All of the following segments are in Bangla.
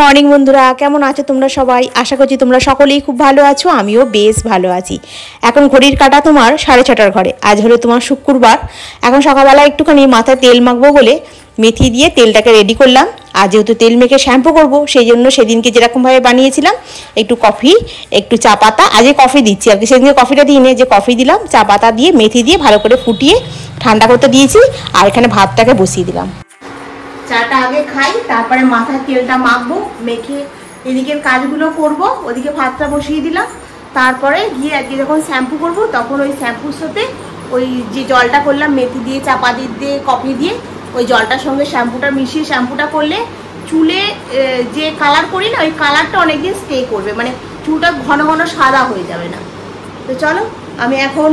মর্নিং বন্ধুরা, কেমন আছো তোমরা সবাই? আশা করছি তোমরা সকলেই খুব ভালো আছো। আমিও বেশ ভালো আছি। এখন ঘড়ির কাঁটা তোমার 6:30 ঘরে। আজ হলো তোমার শুক্রবার। এখন সকালবেলা একটুখানি মাথায় তেল মাখবো বলে মেথি দিয়ে তেলটাকে রেডি করলাম। আর যেহেতু তেল মেখে শ্যাম্পু করবো, সেই জন্য সেদিনকে যেরকমভাবে বানিয়েছিলাম, একটু কফি, একটু চা পাতা, আজকে কফি দিচ্ছি আর কি, সেদিনকে কফিটা দিই যে কফি দিলাম, চা পাতা দিয়ে মেথি দিয়ে ভালো করে ফুটিয়ে ঠান্ডা করতে দিয়েছি। আর এখানে ভাতটাকে বসিয়ে দিলাম। চাটা আগে খাই, তারপরে মাথায় তেলটা মাখবো, মেখে এদিকের কাজগুলো করব, ওদিকে ভাতটা বসিয়ে দিলাম। তারপরে গিয়ে আজকে যখন শ্যাম্পু করব, তখন ওই শ্যাম্পুর সাথে ওই যে জলটা করলাম মেথি দিয়ে, চাপাতি দিয়ে, কফি দিয়ে, ওই জলটার সঙ্গে শ্যাম্পুটা মিশিয়ে শ্যাম্পুটা করলে চুলে যে কালার করি না, ওই কালারটা অনেকদিন স্টে করবে, মানে চুলটা ঘন ঘন সাদা হয়ে যাবে না। তো চলো আমি এখন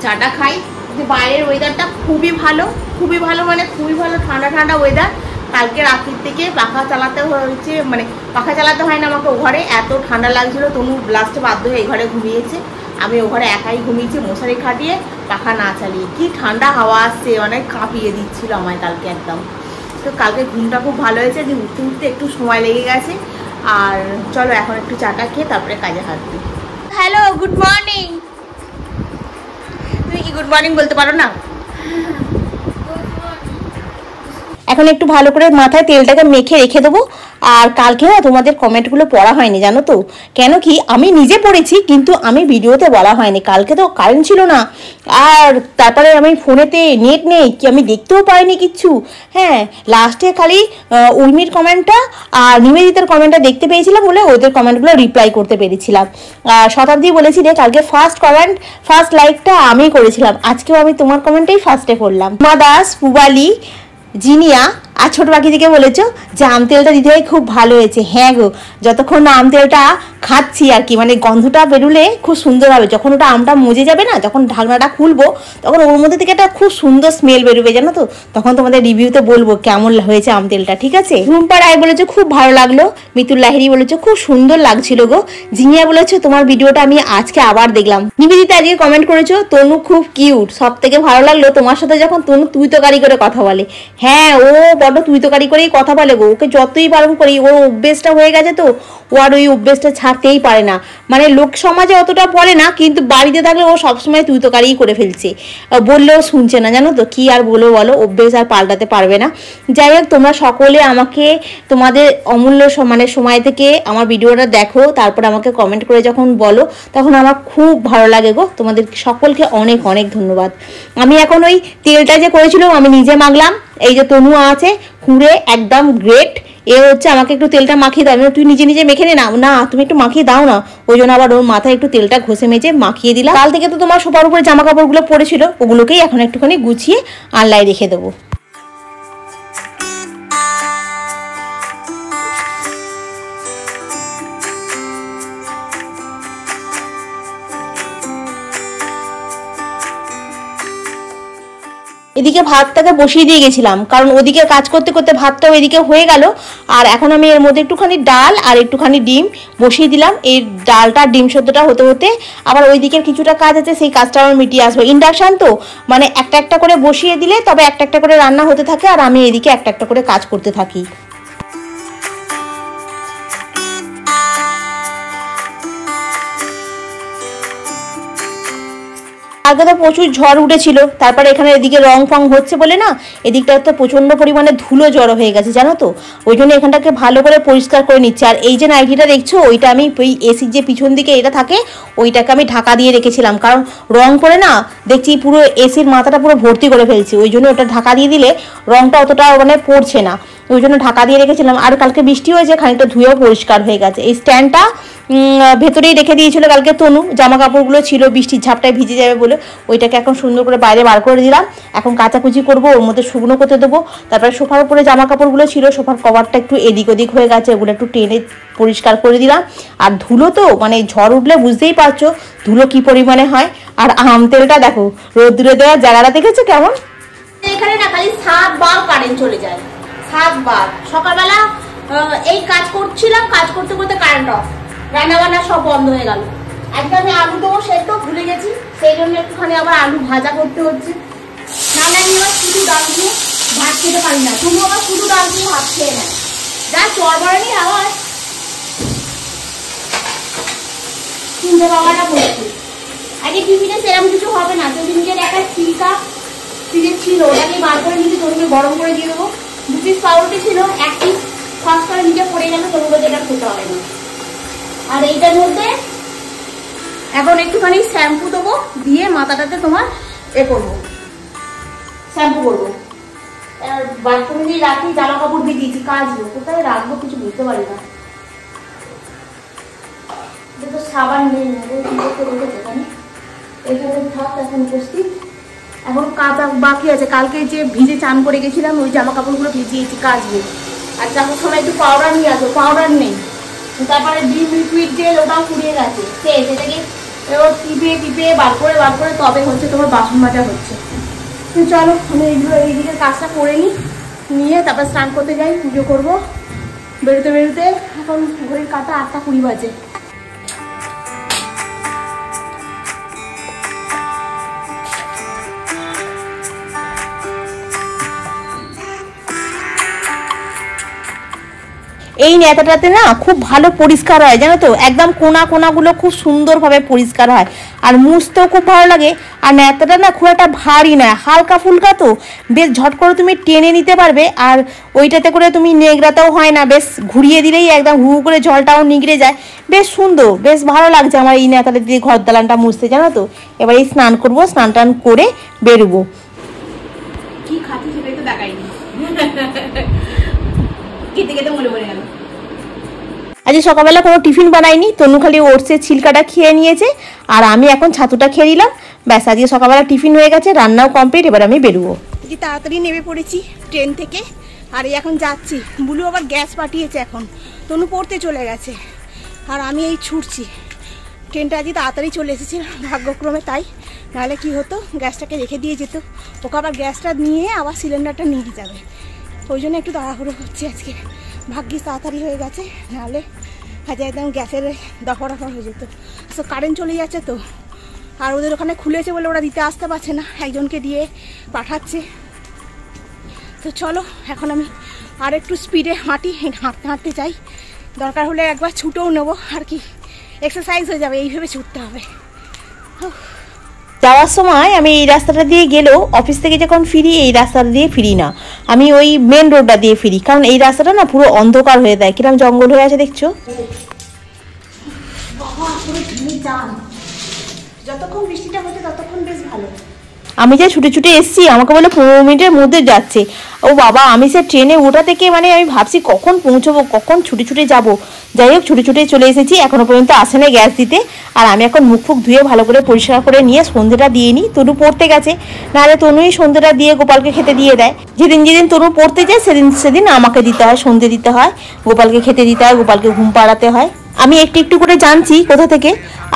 চাটা খাই। যে বাইরের ওয়েদারটা খুবই ভালো, খুবই ভালো, মানে খুবই ভালো, ঠান্ডা ঠান্ডা ওয়েদার। কালকে রাত্রির থেকে পাখা চালাতে হয়েছে, মানে পাখা চালাতে হয় না আমাকে, ও ঘরে এত ঠান্ডা লাগছিল, তনু লাস্টে বাধ্য হয়ে এই ঘরে ঘুমিয়েছে। আমি ও ঘরে একাই ঘুমিয়েছি মশারি খাটিয়ে, পাখা না চালিয়ে। কি ঠান্ডা হাওয়া আসছে, অনেক কাঁপিয়ে দিচ্ছিল আমায় কালকে একদম। তো কালকে ঘুমটা খুব ভালো হয়েছে, যে উঠতে উঠতে একটু সময় লেগে গেছে। আর চলো এখন একটু চাটা খেয়ে তারপরে কাজে হাত দিই। Hello, good morning. তুমি কি গুড মর্নিং বলতে পারো না? এখন একটু ভালো করে মাথায় তেলটাকে মেখে রেখে দেবো। আর কালকে না তোমাদের কমেন্টগুলো পড়া হয়নি, জানো তো কেন? কি আমি নিজে পড়েছি, কিন্তু আমি ভিডিওতে বলা হয়নি। কালকে তো কারেন্ট ছিল না, আর তারপরে আমি ফোনেতে নেট নেই, কি আমি দেখতেও পাইনি কিচ্ছু। হ্যাঁ, লাস্টে খালি উর্মির কমেন্টটা আর নিবেদিতার কমেন্টটা দেখতে পেয়েছিলাম বলে ওদের কমেন্টগুলো রিপ্লাই করতে পেরেছিলাম। শতাব্দী বলেছি রে, কালকে ফার্স্ট কমেন্ট, ফার্স্ট লাইকটা আমি করেছিলাম। আজকেও আমি তোমার কমেন্টেই ফার্স্টে করলাম। মা দাস, পুবালি, জিনিয়া আর ছোট পাখি থেকে বলেছো যে আম তেলটা দিতে হয়, খুব ভালো হয়েছে। হ্যাঁ গো, যতক্ষণ না আম তেলটা খাচ্ছি আর কি, মানে গন্ধটা বেরোলে খুব সুন্দর হবে। যখন ওটা আমটা মজে যাবে না, যখন ঢাকনাটা খুলবো, তখন ওর মধ্যে থেকে একটা খুব সুন্দর স্মেল বেরোবে, জানো তো। তখন তোমাদের রিভিউতে বলবো কেমন হয়েছে আম তেলটা, ঠিক আছে? ঝুম্পা রায় বলেছো খুব ভালো লাগলো। মিতুল লাহিড়ী বলেছো খুব সুন্দর লাগছিল গো। জিনিয়া বলেছো তোমার ভিডিওটা আমি আজকে আবার দেখলাম। নিবেদিতা আজকে কমেন্ট করেছো তনু খুব কিউট, সব থেকে ভালো লাগলো তোমার সাথে যখন তনু তুই তকারি করে কথা বলে। হ্যাঁ, ও বড় তুই তকারি করেই কথা বলে গো। ওকে যতই বারণ করি, ওর অভ্যেসটা হয়ে গেছে, তো ও আর ওই অভ্যেসটা ছাড়তেই পারে না। মানে লোক সমাজে অতটা বলে না, কিন্তু বাড়িতে থাকলে ও সবসময় তুই তকারিই করে ফেলছে, বললেও শুনছে না, জানো তো। কি আর বলো, অভ্যেস আর পাল্টাতে পারবে না। যাই হোক, তোমরা সকলে আমাকে তোমাদের অমূল্য সময় থেকে আমার ভিডিওটা দেখো, তারপর আমাকে কমেন্ট করে যখন বলো, তখন আমার খুব ভালো লাগে গো। তোমাদের সকলকে অনেক অনেক ধন্যবাদ। আমি এখন ওই তেলটা যে করেছিলাম আমি নিজে মাখলাম। এই যে তনু আছে হুড়ে, একদম গ্রেট। এ হচ্ছে আমাকে একটু তেলটা মাখিয়ে দাও। তুই নিজে নিজে মেখে নে না, না তুমি একটু মাখিয়ে দাও না। ওই জন্য আবার ওর মাথায় একটু তেলটা ঘষে মেজে মাখিয়ে দিলাম। কাল থেকে তো তোমার সোফার উপরে জামা কাপড়গুলো পড়েছিল, ওগুলোকেই এখন একটুখানি গুছিয়ে আনলায় রেখে দেবো। এদিকে ভাতটাকে বসিয়ে দিয়ে গেছিলাম, কারণ ওদিকে কাজ করতে করতে ভাতটাও এদিকে হয়ে গেল। আর এখন আমি এর মধ্যে একটুখানি ডাল আর একটুখানি ডিম বসিয়ে দিলাম। এই ডালটা ডিম সেদ্ধটা হতে হতে আবার ওই দিকের কিছুটা কাজ আছে, সেই কাজটা আমার মিটিয়ে আসবে। ইন্ডাকশান তো, মানে একটা একটা করে বসিয়ে দিলে তবে একটা একটা করে রান্না হতে থাকে, আর আমি এদিকে একটা একটা করে কাজ করতে থাকি। আগে তো প্রচুর ঝড় উঠেছিল, তারপরে এখানে এদিকে রং ফং হচ্ছে বলে না, এদিকটা তো প্রচণ্ড পরিমাণে ধুলো জড়ো হয়ে গেছে, জানো তো। ওই জন্য এখানটাকে ভালো করে পরিষ্কার করে নিচ্ছে। আর এই যে নাইটিটা দেখছো, ওইটা আমি ওই এসির যে পিছন দিকে এটা থাকে, ওইটাকে আমি ঢাকা দিয়ে রেখেছিলাম, কারণ রং করে না দেখছি পুরো এসির মাথাটা পুরো ভর্তি করে ফেলছি। ওই জন্য ওটা ঢাকা দিয়ে দিলে রংটা অতটা মানে পড়ছে না, ওই জন্য ঢাকা দিয়ে রেখেছিলাম। আর কালকে বৃষ্টি হয়েছে, খানিকটা ধুয়েও পরিষ্কার হয়ে গেছে। এই স্ট্যান্ডটা ভেতরেই রেখে দিয়েছিল কালকে তনু, জামা কাপড়গুলো ছিল বৃষ্টির ঝাপটায় ভিজে যাবে বলে, ওইটাকে এখন সুন্দর করে বাইরে বার করে দিলাম। এখন কাচাকুচি করবো, ওর মধ্যে শুকনো করতে দেবো। তারপরে সোফার উপরে জামা কাপড়গুলো ছিল, সোফার কভারটা একটু এদিক ওদিক হয়ে গেছে, ওগুলো একটু টেনে পরিষ্কার করে দিলাম। আর ধুলো তো, মানে ঝড় উঠলে বুঝতেই পারছো ধুলো কি পরিমাণে হয়। আর আম তেলটা দেখো রোদ্দুরে দেওয়ার জায়গাটা দেখেছো কেমন? এখানে না খালি 7 বার কারেন্ট চলে যায়, 7 বার। সকালবেলা এই কাজ করছিলাম, কাজ করতে করতে কারেন্ট অফ, রান্না বান্না সব বন্ধ হয়ে গেল। আজকে আমি আলু দেবো, সেটাও ভুলে গেছি, সেই জন্য একটুখানি আবার আলু ভাজা করতে হচ্ছে। নাহলে আমি আবার শুধু ডাল দিয়ে ভাত খেতে পারি না, তুমি আবার শুধু ডাল দিয়ে ভাত খেয়ে নেয়। যা চড়বড়ানি আওয়াজ শুনতে পাওয়াটা মুশকিল। আগে টিফিনে সেরকম কিছু হবে না, তো নিজের একটা চিকা ফ্রিজে ছিল, ওটাকে বার করে নিতে তরুণকে গরম করে দিয়ে দেবো। 2 পিস পাউরুটি ছিল, 1 পিস ফার্স্ট করে নিচে পড়ে গেল, তরুণকে যেটা খেতে হবে না। আর এইটার মধ্যে এখন একটুখানি শ্যাম্পু দেবো, দিয়ে মাথাটাতে তোমার করবো, শ্যাম্পু করবো। বাথরুমে দিয়ে রাখি, জামা কাপড় ভিজিয়েছি, কাচবো, কোথায় রাখবো কিছু বুঝতে পারি না। তো সাবান নেই, এখানে থাক এখন উপস্থিত। এখন কাঁচা বাকি আছে, কালকে যে ভিজে চান করে গেছিলাম ওই জামা কাপড়গুলো ভিজিয়েছি, কাচবো। আর চাপুর সময় একটু পাউডার নিয়ে আসবো, পাউডার নেই। তারপরে ডিম লিকুইড জেল ওটাও ফুরিয়ে গেছে, সেটাকে এবার টিপে টিপে বার করে তবে হচ্ছে তোমার বাসন মাজা হচ্ছে। তো চলো আমি এই দিকের কাজটা করে নিয়ে তারপর স্নান করতে যাই, পুজো করবো। বেরোতে এখন ঘড়ির কাঁটা 8টা 20 বাজে। এই নেতাটাতে না খুব ভালো পরিষ্কার হয় জানো তো, একদম কোনাগুলো খুব সুন্দরভাবে পরিষ্কার হয়, আর মুছতেও খুব ভালো লাগে। আর নেতাটা না খুব একটা ভারী নয়, হালকা ফুলকা, তো বেশ ঝট করে তুমি টেনে নিতে পারবে। আর ওইটাতে করে তুমি নেগড়াতেও হয় না, বেশ ঘুরিয়ে দিলেই একদম হু করে জলটাও নিগড়ে যায়, বেশ সুন্দর, বেশ ভালো লাগছে আমার এই নেতাটা দিয়ে ঘর দালানটা মুছতে জানো তো। এবার এই স্নান করবো, স্নান টান করে বেরোবো। কি খাচ্ছি সেটাই তো দেখাইনি, খেতে মনে পড়ে গেল। আজকে সকালবেলা কোনো টিফিন বানাইনি, তনু খালি ওটসের ছিলকাটা খেয়ে নিয়েছে, আর আমি এখন ছাতুটা খেয়ে নিলাম। ব্যাস, আজকে সকালবেলা টিফিন হয়ে গেছে, রান্নাও কমপ্লিট। এবার আমি বেরোবো। তাড়াতাড়ি নেমে পড়েছি ট্রেন থেকে, আর এখন যাচ্ছি। বুলু আবার গ্যাস পাঠিয়েছে, এখন তনু পড়তে চলে গেছে, আর আমি এই ছুটছি। ট্রেনটা আজকে তাড়াতাড়ি চলে এসেছে ভাগ্যক্রমে, তাই নাহলে কি হতো, গ্যাসটাকে রেখে দিয়ে যেত, ওকে আবার গ্যাসটা নিয়ে আবার সিলিন্ডারটা নিয়ে যাবে। ওই জন্য একটু তাড়াহুড়ো হচ্ছে আজকে। ভাগ্যিস তাড়াতাড়ি হয়ে গেছে, নাহলে আজ একদম গ্যাসের দফা হয়ে যেত। তো কারেন্ট চলে যাচ্ছে তো, আর ওদের ওখানে খুলেছে বলে ওরা দিতে আসতে পারছে না, একজনকে দিয়ে পাঠাচ্ছে। তো চলো এখন আমি আর একটু স্পিডে হাঁটতে চাই, দরকার হলে একবার ছুটেও নেবো, আর কি এক্সারসাইজ হয়ে যাবে, এইভাবে ছুটতে হবে। যাওয়ার সময় আমি এই রাস্তাটা দিয়ে গেলেও অফিস থেকে যখন ফিরি এই রাস্তাটা দিয়ে ফিরি না, আমি ওই মেন রোডটা দিয়ে ফিরি, কারণ এই রাস্তাটা না পুরো অন্ধকার হয়ে যায়, কিরকম জঙ্গল হয়ে আছে দেখছো। যতক্ষণ বৃষ্টিটা হচ্ছে ততক্ষণ বেশ ভালো। আমি যা ছুটে এসছি, আমাকে বলে 15 মিনিটের মধ্যে যাচ্ছে। ও বাবা, আমি সে ট্রেনে ওঠা থেকে মানে আমি ভাবছি কখন পৌঁছবো, কখন ছুটে যাব। যাই হোক ছুটে চলে এসেছি, এখনো পর্যন্ত আসে না গ্যাস দিতে। আর আমি এখন মুখ ধুয়ে ভালো করে পরিষ্কার করে নিয়ে সন্ধ্যেটা দিয়ে নিই। তনু পড়তে গেছে, নাহলে তনুই সন্ধ্যেটা দিয়ে গোপালকে খেতে দিয়ে দেয়। যেদিন তনু পড়তে যায় সেদিন আমাকে দিতে হয়, সন্ধ্যে দিতে হয়, গোপালকে খেতে দিতে হয়, গোপালকে ঘুম পাড়াতে হয়। আমি একটু করে জানছি কোথা থেকে,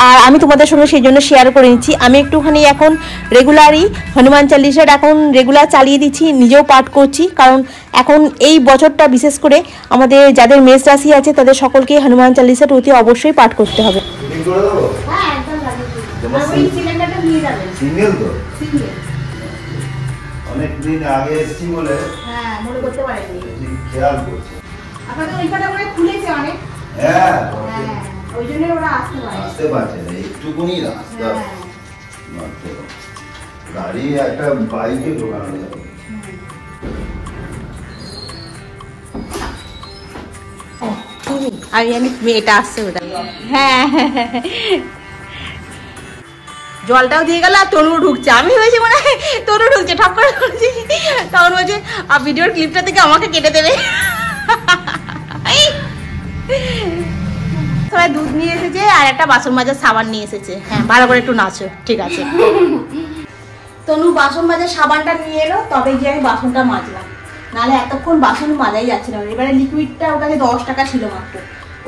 আর আমি তোমাদের সঙ্গে সেই জন্য শেয়ার করে নিচ্ছি। আমি একটুখানি এখন রেগুলারই হনুমান চালিসাটা এখন রেগুলার চালিয়ে দিচ্ছি, নিজেও পাঠ করছি, কারণ এখন এই বছরটা বিশেষ করে আমাদের যাদের মেষ রাশি আছে তাদের সকলকে হনুমান চালিসাটা অতি অবশ্যই পাঠ করতে হবে। অনেকদিন আগে এসেছি বলে মনে করতে পারিনি, খেয়াল করছি। আপনাদের ওইখানে মানে খুলেছে অনেক, হ্যাঁ ওই জন্য ওরা আসতে পারছে না, একটুকুনি রাস্তা মাত্র, গাড়ি একটা বাইকে ঢোকানো যাবে। আমি জানি মেয়েটা আসছে ওটা। হ্যাঁ জলটাও দিয়ে গেল, আর তনু ঢুকছে। আমি ভেবেছি মনে হয় তনু ঢুকছে, ঠক করে ঢুকছি, তখন বলছে আর ভিডিওর ক্লিপটা থেকে আমাকে কেটে দেবে। সবাই দুধ নিয়ে এসেছে আর একটা বাসন মাজার সাবান নিয়ে এসেছে। হ্যাঁ, ভালো করে একটু নাচো, ঠিক আছে। তনু বাসন মাজার সাবানটা নিয়ে এলো, তবে গিয়ে আমি বাসনটা মাজলাম, নাহলে এতক্ষণ বাসন মাজাই যাচ্ছে না। এবারে লিকুইডটা ওর কাছে 10 টাকা ছিল মাত্র,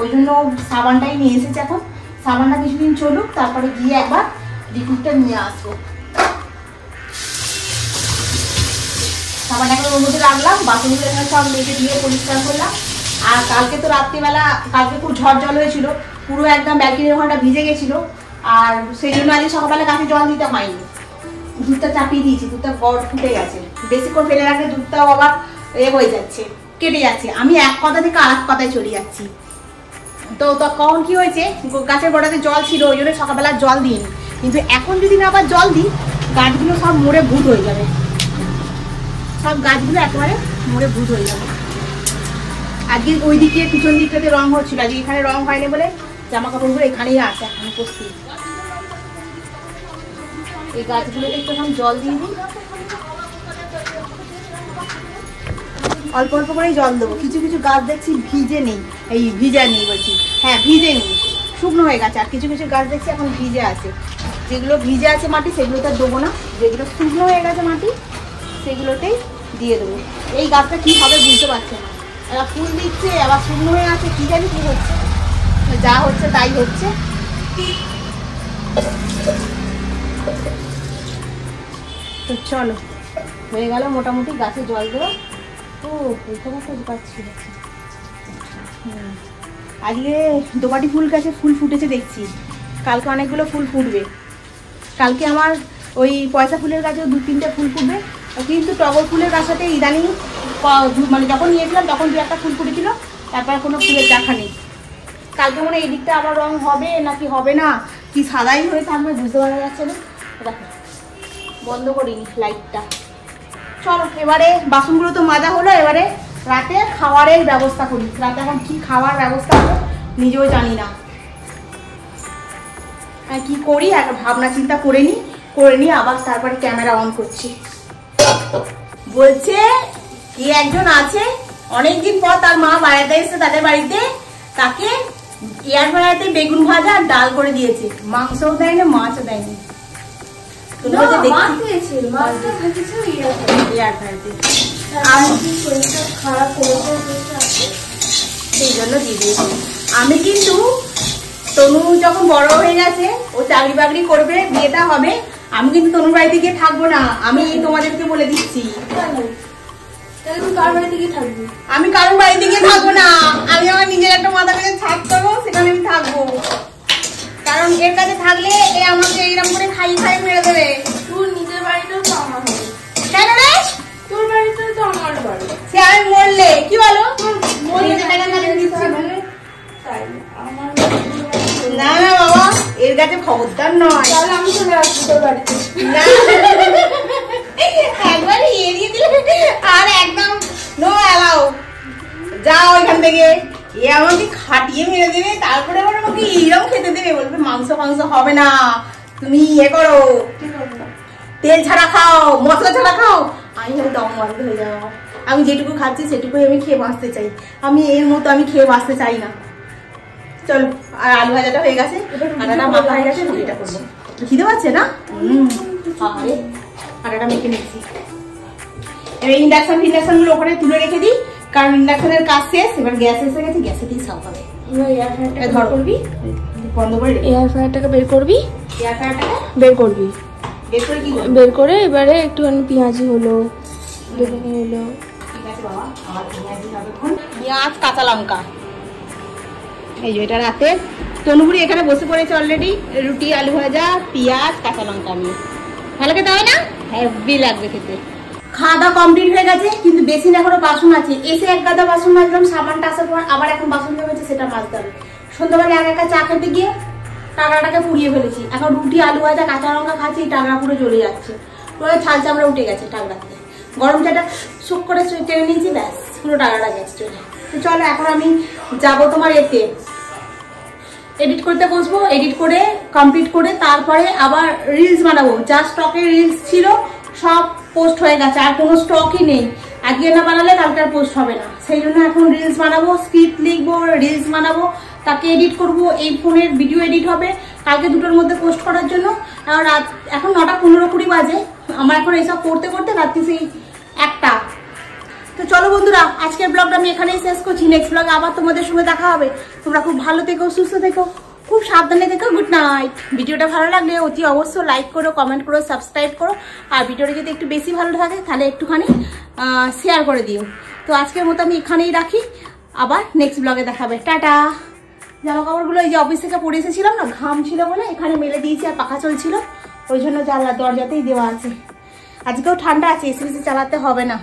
ওই জন্য সাবানটাই নিয়ে এসেছে। এখন সাবানটা কিছুদিন চলুক, তারপরে গিয়ে একবার লিকুইডটা নিয়ে আসবো। সাবানটা ওর মধ্যে রাখলাম, বাসনগুলো এখানে সব মেজে দিয়ে পরিষ্কার করলাম। আর কালকে তো রাত্রিবেলা খুব ঝড় জল হয়েছিল, পুরো একদম ব্যালকনির ওখানটা ভিজে গেছিল, আর সেই জন্য আজকে সকালবেলা গাছে জল দিতে হয়নি, দুধটা চাপিয়ে দিয়েছি, দুধটা গড় ফুটে গেছে। বেশিক্ষণ ফেলে রাখলে দুধটাও আবার হয়ে যাচ্ছে, কেটে যাচ্ছে, আমি এক কথা থেকে আর এক কথায় চলে যাচ্ছি। তো কখন কি হয়েছে, গাছের গোড়াতে জল ছিল ওই জন্য সকালবেলা জল দিইনি, কিন্তু এখন যদি না আবার জল দিই গাছগুলো সব মরে ভূত হয়ে যাবে, সব গাছগুলো একেবারে মরে ভূত হয়ে যাবে। আজকে ওই দিকে পিছন দিকটাতে রং হচ্ছিল, আজকে এখানে রং হয়নি বলে জামা কাপড়গুলো এখানেই আছে এখন উপস্থিত। এই গাছগুলোতে একটু এখন জল দিয়ে দিই, অল্প অল্প করেই জল দেবো। কিছু কিছু গাছ দেখছি ভিজে নেই, এই ভিজা নেই বলছি, হ্যাঁ ভিজে নেই, শুকনো হয়ে গেছে। আর কিছু কিছু গাছ দেখছি এখন ভিজে আছে, যেগুলো ভিজে আছে মাটি সেগুলোতে দেবো না, যেগুলো শুকনো হয়ে গেছে মাটি সেগুলোতেই দিয়ে দেবো। এই গাছটা কী হবে বুঝতে পারছে না, এবার ফুল দিচ্ছে আবার শুকনো হয়ে আছে, কী জানি কী হচ্ছে, যা হচ্ছে তাই হচ্ছে। তো চলো, হয়ে গেল মোটামুটি গাছে জল দেওয়া। ও এখানে একটা গাছ ছিল, আজকে দোপাটি ফুল গাছে ফুল ফুটেছে দেখছি, কালকে অনেকগুলো ফুল ফুটবে। কালকে আমার ওই পয়সা ফুলের গাছেও 2-3টে ফুল ফুটবে, কিন্তু টগর ফুলের গাছটাতে ইদানিং মানে যখন নিয়েছিলাম তখন 2-1টা ফুল ফুটেছিল, তারপর কোনো ফুলের দেখা নেই। কালকে মনে এই দিকটা আবার রং হবে নাকি হবে না, কি সাদাই হয়ে থাকবে বুঝতে পারা যাচ্ছে না। দেখো বন্ধ করিনি লাইটটা। চলো এবারে বাসনগুলো তো মাজা হলো, এবারে রাতে খাবারের ব্যবস্থা করি। রাতে এখন কি খাওয়ার ব্যবস্থা হবে নিজেও জানি না, কি করি একটা ভাবনা চিন্তা করে নিই আবার তারপরে ক্যামেরা অন করছি। বলছে কি একজন আছে অনেকদিন পর তার মা বাড়িতে এসে তাদের বাড়িতে, তাকে এয়ার ফ্রায়ারে বেগুন ভাজা আর ডাল করে দিয়েছে, মাংসও দেয়নি মাছও দেয়নি। সেই জন্য দিয়ে দিয়েছি। আমি কিন্তু তনু যখন বড় হয়ে গেছে, ও চাকরি বাকরি করবে, বিয়েটা হবে, আমি কিন্তু তনুর বাড়িতে গিয়ে থাকবো না, আমি তোমাদেরকে বলে দিচ্ছি। আমি কারোর বাড়িতে গিয়ে থাকবো না, আমি আমার নিজের একটা মাথা পেতে ছাদ করবো, সেখানে আমি থাকবো। কারণ এর কাছে থাকলে এ আমাকে এইরকম করে খাই মেরে দেবে। তোর নিজের বাড়িটাও তো আমার হবে। কেন রে? তোর বাড়িটাও তো আমার বাড়ি। সে আমি মরলে কি বলো? না না বাবা, এর কাছে খবরদার নয়। তাহলে আমি চলে আসবো তোর বাড়িতে। একবার এড়িয়ে দিলে আর একদম নো অ্যালাউ, যাও এখান থেকে। এ আমাকে খাটিয়ে মেরে দেবে, তারপরে আবার আমাকে এইরকম খেতে দেবে, বলবে মাংস হবে না, তুমি ইয়ে করো, তেল ছাড়া খাও, মশলা ছাড়া খাও। আমি হলে দম বন্ধ হয়ে যাবো। আমি যেটুকু খাচ্ছি সেটুকুই আমি খেয়ে বাঁচতে চাই, আমি এর মতো আমি খেয়ে বাঁচতে চাই না। চলো, আর আলু ভাজাটা হয়ে গেছে, আটাটা মাখা হয়ে গেছে, রুটিটা করবো। খিদে পাচ্ছে না? আটাটা মেখে নিচ্ছি। এবার ইন্ডাকশন গুলো ওখানে তুলে রেখে দিই, কারণ ইন্ডাকশনের কাজ শেষ, এবার গ্যাস এসে গেছে, গ্যাসে দিয়ে সাফ হবে। ধর করবি, বন্ধ করে এয়ার ফ্রায়ারটাকে বের করবি, এয়ার ফ্রায়ারটাকে বের করবি, বের করে কি বের করে এবারে একটুখানি পেঁয়াজি হলো, বেগুনি হলো, ঠিক আছে বাবা, আমার পেঁয়াজি হবে, পেঁয়াজ কাঁচা লঙ্কা। এই যে এটা রাতে তনুগুড়ি এখানে বসে পড়েছে অলরেডি, রুটি আলু ভাজা পেঁয়াজ কাঁচা লঙ্কা নিয়ে। ভালো খেতে হয় না? হেভি লাগবে খেতে। খাওয়া দাওয়া কমপ্লিট হয়ে গেছে, কিন্তু বেশি না এখনো বাসন আছে। এসে এক গাদা বাসন মাজলাম, সাবানটা আসার পর আবার এখন বাসন জমেছে, সেটা মাজতে হবে। সন্ধ্যাবেলা একা চা খেতে গিয়ে টাকাটাকে পুড়িয়ে ফেলেছি। এখন রুটি আলু ভাজা কাঁচা লঙ্কা খাচ্ছি, টাকা পুরো জ্বলে যাচ্ছে, পুরো ছাল চামড়া উঠে গেছে টাকরাতে। গরম চাটা শুক করে টেনে নিয়েছি, ব্যাস পুরো টাকাটা গেছে চলে। তো চলো এখন আমি যাবো তোমার এতে এডিট করতে বসবো, এডিট করে কমপ্লিট করে তারপরে আবার রিলস বানাবো। যা স্টকে রিলস ছিল সব পোস্ট হয়ে গেছে, আর কোনো স্টকই নেই। আজকে না বানালে কালকে আর পোস্ট হবে না, সেই জন্য এখন রিলস বানাবো, স্ক্রিপ্ট লিখবো, রিলস বানাবো, তাকে এডিট করব। এই ফোনের ভিডিও এডিট হবে কালকে 2টোর মধ্যে পোস্ট করার জন্য। আর রাত এখন 9:15-20 বাজে, আমার এখন এইসব করতে করতে রাত্রি সেই 1টা। তো চলো বন্ধুরা, আজকের ব্লগটা আমি এখানেই শেষ করছি। নেক্সট ব্লগে আবার তোমাদের সঙ্গে দেখা হবে। তোমরা খুব ভালো থেকো, সুস্থ থেকো, খুব সাবধানে থেকো। Good night. ভিডিওটা ভালো লাগলে অতি অবশ্য লাইক করো, কমেন্ট করো, সাবস্ক্রাইব করো। আর ভিডিওটা যদি একটু বেশি ভালো থাকে তাহলে একটুখানি শেয়ার করে দিও। তো আজকের মতো আমি এখানেই রাখি, আবার নেক্সট ব্লগে দেখাবে। টাটা। জামা কাপড়গুলো এই যে অফিস থেকে পরে এসেছিলাম না, ঘাম ছিল বলে এখানে মেলে দিয়েছি, আর পাখা চলছিল ওই জন্য দরজাতেই দেওয়া আছে। আজকেও ঠান্ডা আছে, এসি চালাতে হবে না।